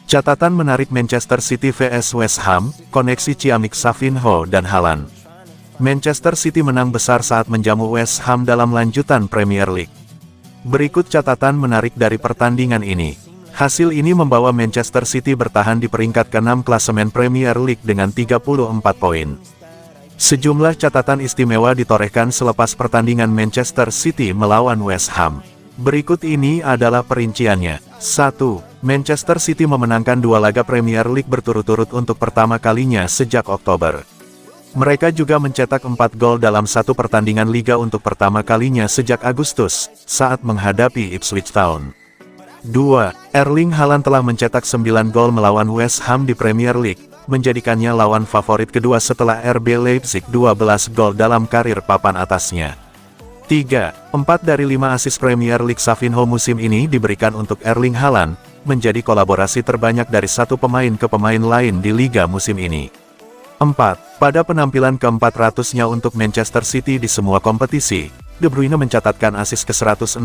Catatan menarik Manchester City vs West Ham, koneksi ciamik Savinho dan Haaland. Manchester City menang besar saat menjamu West Ham dalam lanjutan Premier League. Berikut catatan menarik dari pertandingan ini. Hasil ini membawa Manchester City bertahan di peringkat ke-6 klasemen Premier League dengan 34 poin. Sejumlah catatan istimewa ditorehkan selepas pertandingan Manchester City melawan West Ham. Berikut ini adalah perinciannya. 1. Manchester City memenangkan 2 laga Premier League berturut-turut untuk pertama kalinya sejak Oktober. Mereka juga mencetak 4 gol dalam satu pertandingan Liga untuk pertama kalinya sejak Agustus, saat menghadapi Ipswich Town. 2. Erling Haaland telah mencetak 9 gol melawan West Ham di Premier League, menjadikannya lawan favorit kedua setelah RB Leipzig 12 gol dalam karir papan atasnya. 3. 4 dari 5 asis Premier League Savinho musim ini diberikan untuk Erling Haaland, menjadi kolaborasi terbanyak dari satu pemain ke pemain lain di Liga musim ini. 4. Pada penampilan ke-400-nya untuk Manchester City di semua kompetisi, De Bruyne mencatatkan asis ke-165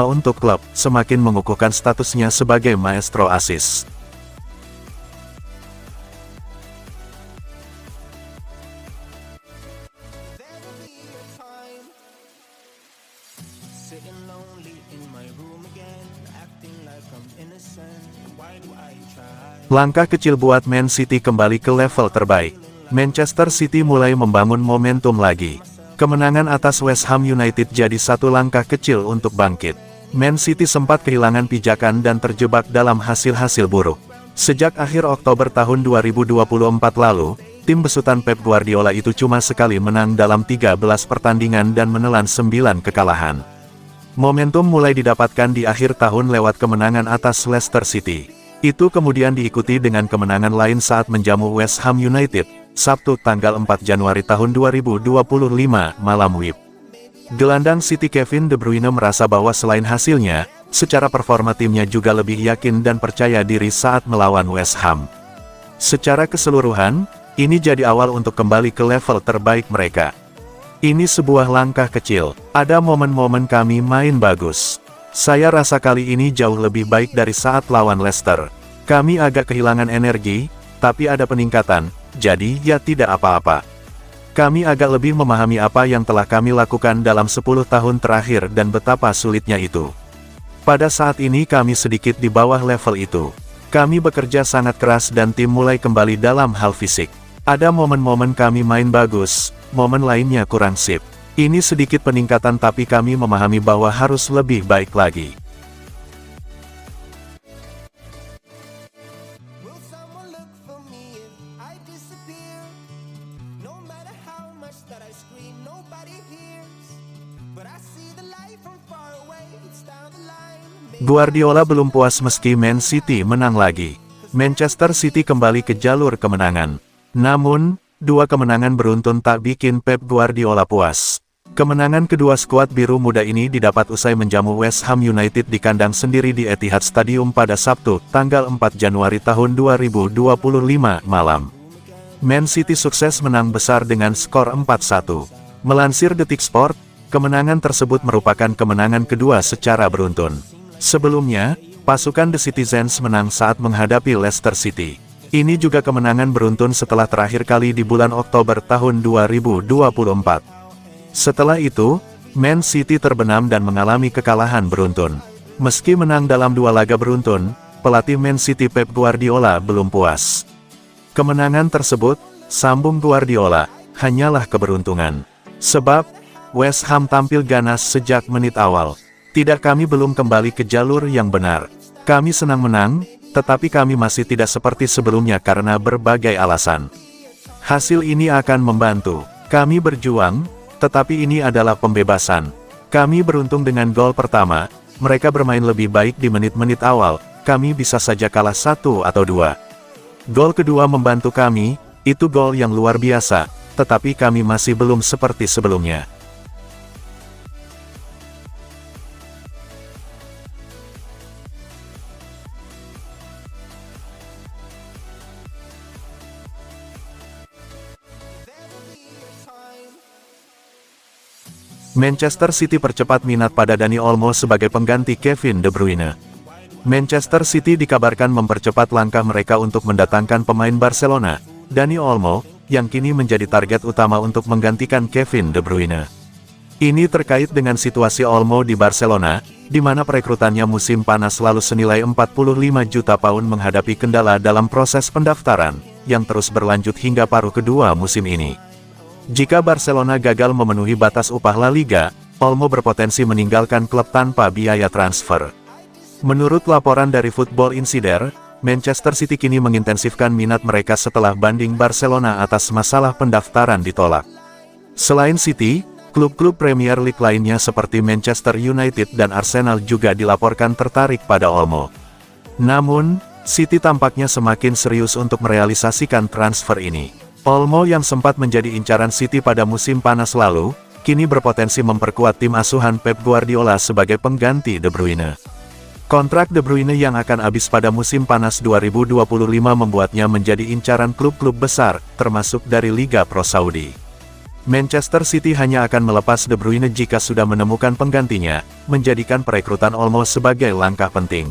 untuk klub, semakin mengukuhkan statusnya sebagai maestro asis. Langkah kecil buat Man City kembali ke level terbaik. Manchester City mulai membangun momentum lagi. Kemenangan atas West Ham United jadi satu langkah kecil untuk bangkit. Man City sempat kehilangan pijakan dan terjebak dalam hasil-hasil buruk. Sejak akhir Oktober tahun 2024 lalu, tim besutan Pep Guardiola itu cuma sekali menang dalam 13 pertandingan dan menelan 9 kekalahan. Momentum mulai didapatkan di akhir tahun lewat kemenangan atas Leicester City. Itu kemudian diikuti dengan kemenangan lain saat menjamu West Ham United, Sabtu tanggal 4 Januari tahun 2025 malam WIB. Gelandang City Kevin De Bruyne merasa bahwa selain hasilnya, secara performa timnya juga lebih yakin dan percaya diri saat melawan West Ham. Secara keseluruhan, ini jadi awal untuk kembali ke level terbaik mereka. Ini sebuah langkah kecil, ada momen-momen kami main bagus. Saya rasa kali ini jauh lebih baik dari saat lawan Leicester. Kami agak kehilangan energi, tapi ada peningkatan, jadi ya tidak apa-apa. Kami agak lebih memahami apa yang telah kami lakukan dalam 10 tahun terakhir dan betapa sulitnya itu. Pada saat ini kami sedikit di bawah level itu. Kami bekerja sangat keras dan tim mulai kembali dalam hal fisik. Ada momen-momen kami main bagus, momen lainnya kurang sip. Ini sedikit peningkatan tapi kami memahami bahwa harus lebih baik lagi. Guardiola belum puas meski Man City menang lagi. Manchester City kembali ke jalur kemenangan. Namun, 2 kemenangan beruntun tak bikin Pep Guardiola puas. Kemenangan kedua skuad biru muda ini didapat usai menjamu West Ham United di kandang sendiri di Etihad Stadium pada Sabtu, tanggal 4 Januari tahun 2025 malam. Man City sukses menang besar dengan skor 4-1. Melansir Detik Sport, kemenangan tersebut merupakan kemenangan kedua secara beruntun. Sebelumnya, pasukan The Citizens menang saat menghadapi Leicester City. Ini juga kemenangan beruntun setelah terakhir kali di bulan Oktober tahun 2024. Setelah itu, Man City terbenam dan mengalami kekalahan beruntun. Meski menang dalam 2 laga beruntun, pelatih Man City Pep Guardiola belum puas. Kemenangan tersebut, sambung Guardiola, hanyalah keberuntungan. Sebab, West Ham tampil ganas sejak menit awal. Tidak, kami belum kembali ke jalur yang benar. Kami senang menang, tetapi kami masih tidak seperti sebelumnya karena berbagai alasan. Hasil ini akan membantu. Kami berjuang, tetapi ini adalah pembebasan. Kami beruntung dengan gol pertama, mereka bermain lebih baik di menit-menit awal, kami bisa saja kalah 1 atau 2. Gol kedua membantu kami, itu gol yang luar biasa, tetapi kami masih belum seperti sebelumnya. Manchester City percepat minat pada Dani Olmo sebagai pengganti Kevin De Bruyne. Manchester City dikabarkan mempercepat langkah mereka untuk mendatangkan pemain Barcelona, Dani Olmo, yang kini menjadi target utama untuk menggantikan Kevin De Bruyne. Ini terkait dengan situasi Olmo di Barcelona, di mana perekrutannya musim panas lalu senilai 45 juta pound menghadapi kendala dalam proses pendaftaran, yang terus berlanjut hingga paruh kedua musim ini. Jika Barcelona gagal memenuhi batas upah La Liga, Olmo berpotensi meninggalkan klub tanpa biaya transfer. Menurut laporan dari Football Insider, Manchester City kini mengintensifkan minat mereka setelah banding Barcelona atas masalah pendaftaran ditolak. Selain City, klub-klub Premier League lainnya seperti Manchester United dan Arsenal juga dilaporkan tertarik pada Olmo. Namun, City tampaknya semakin serius untuk merealisasikan transfer ini. Olmo yang sempat menjadi incaran City pada musim panas lalu, kini berpotensi memperkuat tim asuhan Pep Guardiola sebagai pengganti De Bruyne. Kontrak De Bruyne yang akan habis pada musim panas 2025 membuatnya menjadi incaran klub-klub besar, termasuk dari Liga Pro Saudi. Manchester City hanya akan melepas De Bruyne jika sudah menemukan penggantinya, menjadikan perekrutan Olmo sebagai langkah penting.